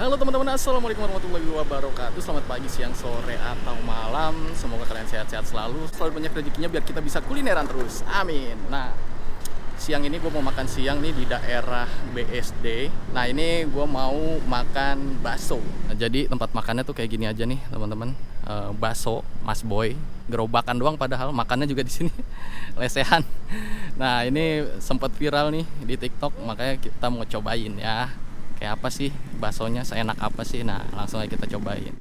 Halo teman-teman, assalamualaikum warahmatullahi wabarakatuh. Selamat pagi, siang, sore, atau malam. Semoga kalian sehat-sehat selalu banyak rezekinya biar kita bisa kulineran terus, amin. Nah, siang ini gue mau makan siang nih di daerah BSD. Nah, ini gue mau makan bakso. Nah, jadi tempat makannya tuh kayak gini aja nih teman-teman. Bakso Mas Boy, gerobakan doang padahal makannya juga di sini lesehan. Nah, ini sempat viral nih di TikTok, makanya kita mau cobain ya. Kayak apa sih baksonya, seenak apa sih? Nah, langsung aja kita cobain.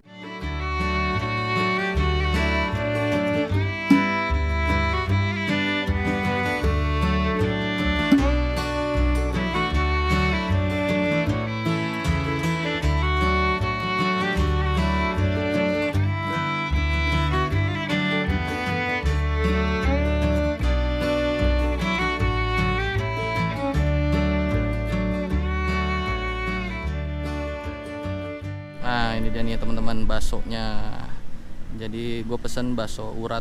Nah, ini dia nih teman-teman baksonya. Jadi gue pesen bakso urat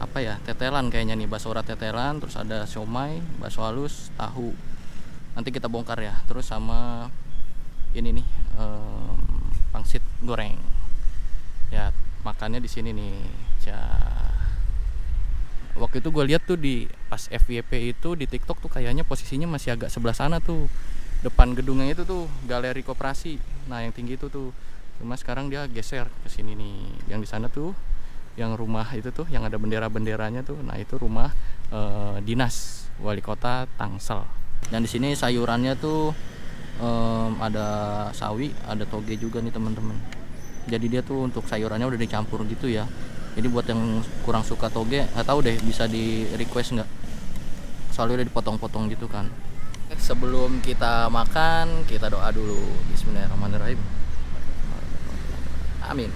apa ya, tetelan kayaknya nih, bakso urat tetelan. Terus ada siomay, bakso halus, tahu. Nanti kita bongkar ya. Terus sama ini nih pangsit goreng. Ya, makannya di sini nih. Waktu itu gue lihat tuh di pas FYP itu di TikTok tuh kayaknya posisinya masih agak sebelah sana tuh. Depan gedungnya itu tuh galeri koperasi. Nah, yang tinggi itu tuh. Cuma sekarang dia geser ke sini nih. Yang di sana tuh yang rumah itu tuh yang ada bendera-benderanya tuh. Nah, itu rumah dinas wali kota Tangsel. Dan di sini sayurannya tuh ada sawi, ada toge juga nih teman-teman. Jadi dia tuh untuk sayurannya udah dicampur gitu ya. Jadi buat yang kurang suka toge, nggak tahu deh bisa di request nggak. Soalnya udah dipotong-potong gitu kan. Sebelum kita makan, kita doa dulu. Bismillahirrahmanirrahim. Amin.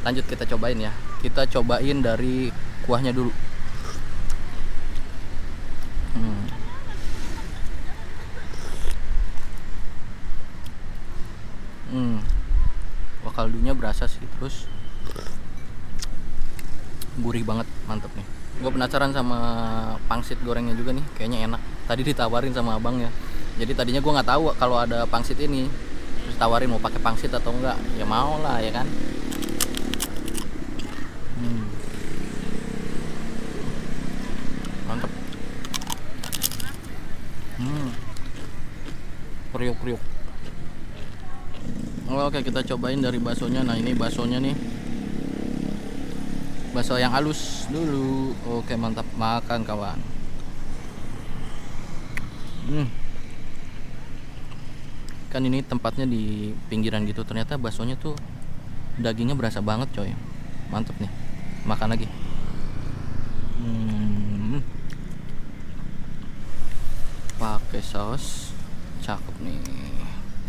Lanjut kita cobain ya. Kita cobain dari kuahnya dulu. Wah, kaldunya berasa sih, terus gurih banget, mantep nih. Gue penasaran sama pangsit gorengnya juga nih, kayaknya enak. Tadi ditawarin sama abangnya. Jadi tadinya gue nggak tahu kalau ada pangsit ini. Terus tawarin mau pakai pangsit atau enggak. Ya mau lah ya kan. Mantep. Kriuk-kriuk. Oke, kita cobain dari baksonya. Nah, ini baksonya nih. Bakso yang halus dulu. Oke, mantap, makan kawan. Kan ini tempatnya di pinggiran gitu. Ternyata baksonya tuh dagingnya berasa banget coy. Mantap nih. Makan lagi. Pakai saus. Cakep nih.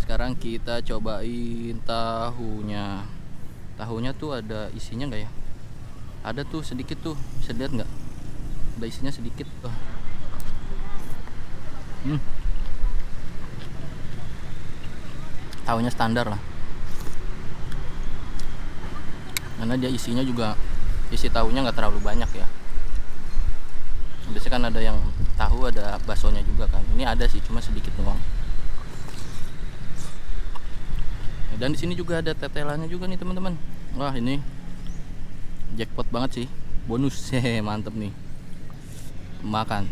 Sekarang kita cobain tahunya. Tahunya tuh ada isinya nggak ya? Ada tuh sedikit tuh, bisa lihat nggak? Ada isinya sedikit. Tahunya standar lah. Karena dia isinya juga, isi tahunya nggak terlalu banyak ya. Biasanya kan ada yang tahu ada baksonya juga kan. Ini ada sih, cuma sedikit doang. Dan di sini juga ada tetelannya juga nih teman-teman. Wah, ini jackpot banget sih, bonus. Mantep nih, makan.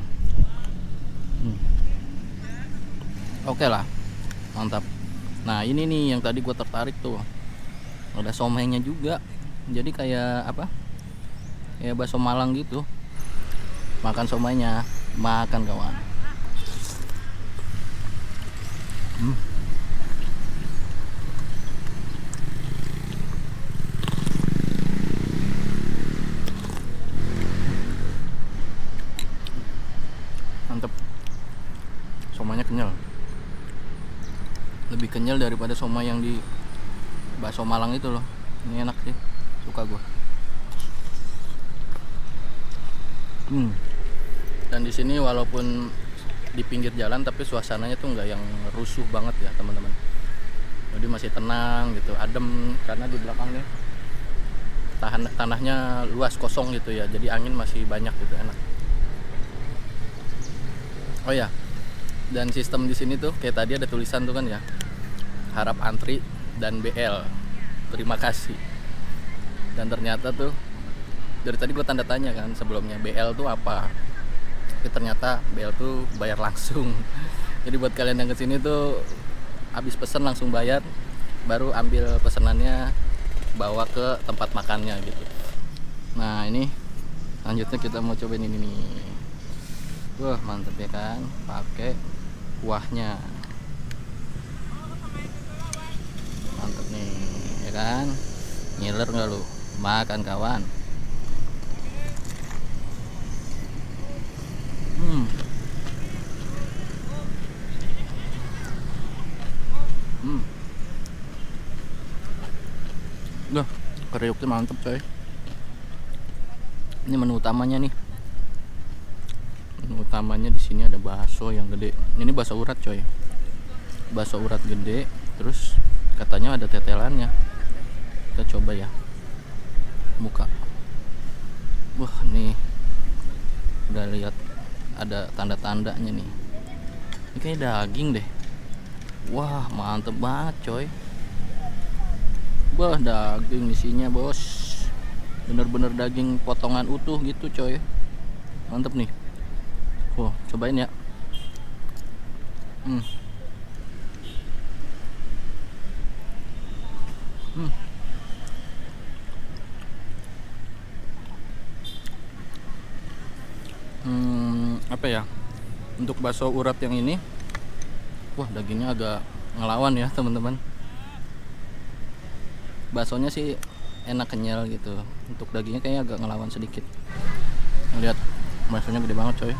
Oke lah, mantap. Nah, ini nih yang tadi gue tertarik tuh, ada somaynya juga. Jadi kayak apa, kayak bakso Malang gitu. Makan somaynya, makan kawan. Mantep, somanya kenyal, lebih kenyal daripada somay yang di bakso Malang itu loh. Ini enak sih, suka gue. Dan di sini walaupun di pinggir jalan tapi suasananya tuh nggak yang rusuh banget ya teman-teman. Jadi masih tenang gitu, adem karena di belakangnya tanahnya luas, kosong gitu ya. Jadi angin masih banyak gitu, enak. Oh ya, Dan sistem di sini tuh kayak tadi ada tulisan tuh kan ya, harap antri dan BL, terima kasih. Dan ternyata tuh dari tadi gue tanda tanya kan sebelumnya, BL tuh apa. Tapi ternyata BL tuh bayar langsung. Jadi buat kalian yang kesini tuh habis pesen langsung bayar, baru ambil pesenannya bawa ke tempat makannya gitu. Nah ini lanjutnya kita mau cobain ini nih. Wah mantep ya kan, pakai kuahnya mantep nih ya kan. Ngiler nggak lu? Makan kawan. Duh, kriuknya mantep coy. Ini menu utamanya nih. Menu utamanya di sini ada bakso yang gede. Ini bakso urat coy. Bakso urat gede, terus katanya ada tetelannya. Kita coba ya. Buka. Wah, nih. Udah lihat ada tanda-tandanya nih. Ini kayak daging deh. Wah, mantep banget coy. Wah, daging isinya bos. Bener-bener daging potongan utuh gitu coy. Mantep nih. Cobain ya. Apa ya, untuk bakso urat yang ini, wah dagingnya agak ngelawan ya teman-teman. Baksonya sih enak kenyal gitu, untuk dagingnya kayaknya agak ngelawan sedikit. Lihat baksonya gede banget coy.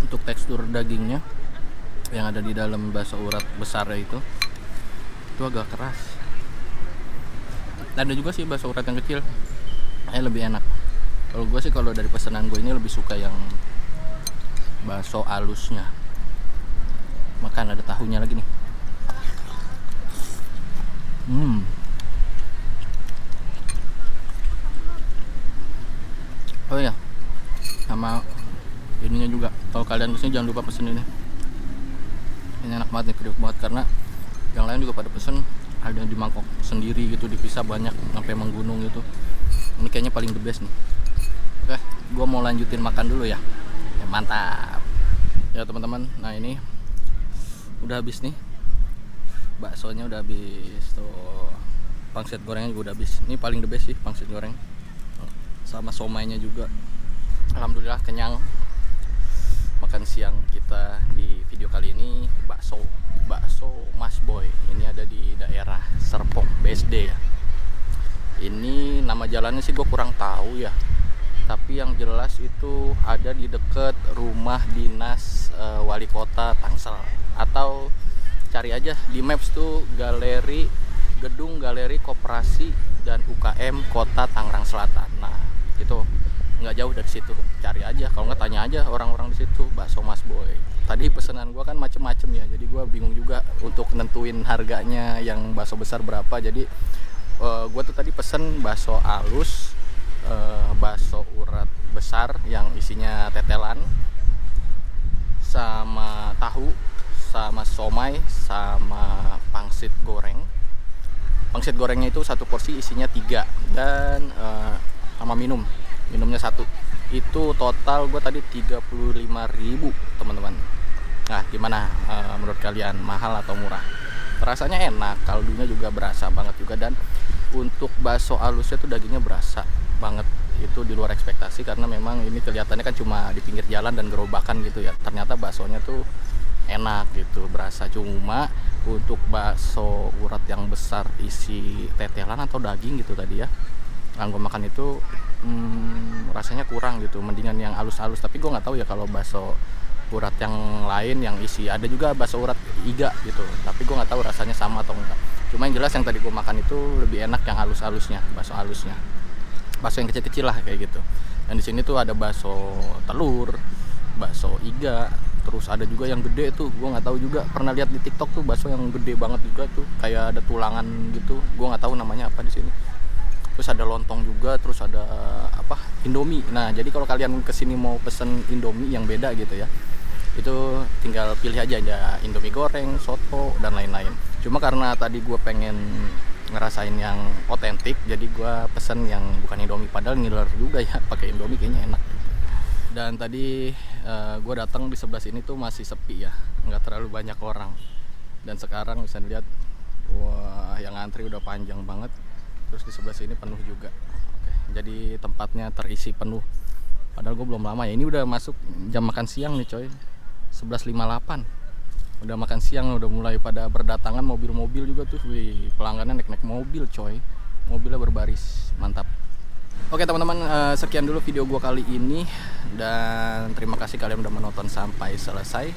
Untuk tekstur dagingnya yang ada di dalam bakso urat besar itu agak keras. Ada juga sih bakso urat yang kecil, lebih enak. Kalau gue sih, kalau dari pesanan gue ini lebih suka yang bakso alusnya. Makan ada tahunya lagi nih. Oh ya, sama ininya juga. Kalau kalian kesini jangan lupa pesen ini. Ini enak banget nih, kriuk banget, karena yang lain juga pada pesen ada di mangkok sendiri gitu, dipisah banyak sampai menggunung gitu. Ini kayaknya paling the best nih. Oke, gue mau lanjutin makan dulu ya. Mantap ya teman-teman. Nah ini udah habis nih, baksonya udah habis tuh, pangsit gorengnya juga udah habis. Ini paling the best sih pangsit goreng, sama somainya juga. Alhamdulillah kenyang. Makan siang kita di video kali ini bakso Mas Boy. Ini ada di daerah Serpong BSD ya. Ini nama jalannya sih gue kurang tahu ya, tapi yang jelas itu ada di deket rumah dinas wali kota Tangsel. Atau cari aja di Maps tuh gedung galeri koperasi dan UKM Kota Tangerang Selatan. Nah itu nggak jauh dari situ, cari aja. Kalau nggak tanya aja orang-orang di situ, bakso Mas Boy. Tadi pesanan gue kan macem-macem ya, jadi gue bingung juga untuk nentuin harganya yang bakso besar berapa. Jadi gue tuh tadi pesen bakso alus, bakso urat besar yang isinya tetelan, sama tahu, sama somai, sama pangsit goreng. Pangsit gorengnya itu satu porsi isinya 3, dan sama minumnya 1. Itu total gue tadi 35.000 teman-teman. Nah gimana menurut kalian, mahal atau murah? Rasanya enak, kaldunya juga berasa banget juga, dan untuk bakso alusnya tuh dagingnya berasa banget. Itu di luar ekspektasi, karena memang ini kelihatannya kan cuma di pinggir jalan dan gerobakan gitu ya. Ternyata baksonya tuh enak gitu, berasa. Cuma untuk bakso urat yang besar isi tetelan atau daging gitu tadi ya, yang gue makan itu rasanya kurang gitu, mendingan yang halus-halus. Tapi gue nggak tahu ya kalau bakso urat yang lain yang isi, ada juga bakso urat iga gitu, tapi gue nggak tahu rasanya sama atau enggak. Cuma yang jelas yang tadi gue makan itu lebih enak yang halus-halusnya, bakso halusnya, bakso yang kecil-kecil lah kayak gitu. Dan di sini tuh ada bakso telur, bakso iga, Terus ada juga yang gede tuh, gue nggak tahu juga, pernah lihat di TikTok tuh bakso yang gede banget juga tuh, kayak ada tulangan gitu, gue nggak tahu namanya apa di sini. Terus ada lontong juga, terus ada apa, Indomie. Nah jadi kalau kalian kesini mau pesen Indomie yang beda gitu ya, itu tinggal pilih aja, ada Indomie goreng, soto dan lain-lain. Cuma karena tadi gue pengen ngerasain yang otentik, jadi gue pesen yang bukan Indomie, padahal ngiler juga ya pakai Indomie, kayaknya enak. Dan tadi gue datang di sebelah sini tuh masih sepi ya, nggak terlalu banyak orang. Dan sekarang bisa lihat, wah yang antri udah panjang banget. Terus di sebelah sini penuh juga. Oke, jadi tempatnya terisi penuh. Padahal gue belum lama ya, ini udah masuk jam makan siang nih coy, 11.58. Udah makan siang, udah mulai pada berdatangan, mobil-mobil juga tuh. Wih, pelanggannya naik-naik mobil coy, mobilnya berbaris, mantap. Oke teman-teman, sekian dulu video gua kali ini, dan terima kasih kalian udah menonton sampai selesai.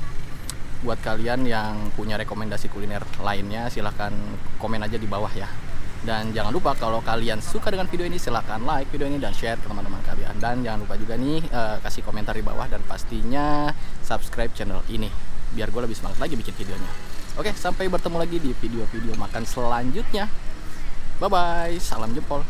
Buat kalian yang punya rekomendasi kuliner lainnya, silahkan komen aja di bawah ya. Dan jangan lupa kalau kalian suka dengan video ini, silahkan like video ini dan share ke teman-teman kalian. Dan jangan lupa juga nih kasih komentar di bawah, dan pastinya subscribe channel ini biar gue lebih semangat lagi bikin videonya. Oke, sampai bertemu lagi di video-video makan selanjutnya. Bye bye, salam jempol.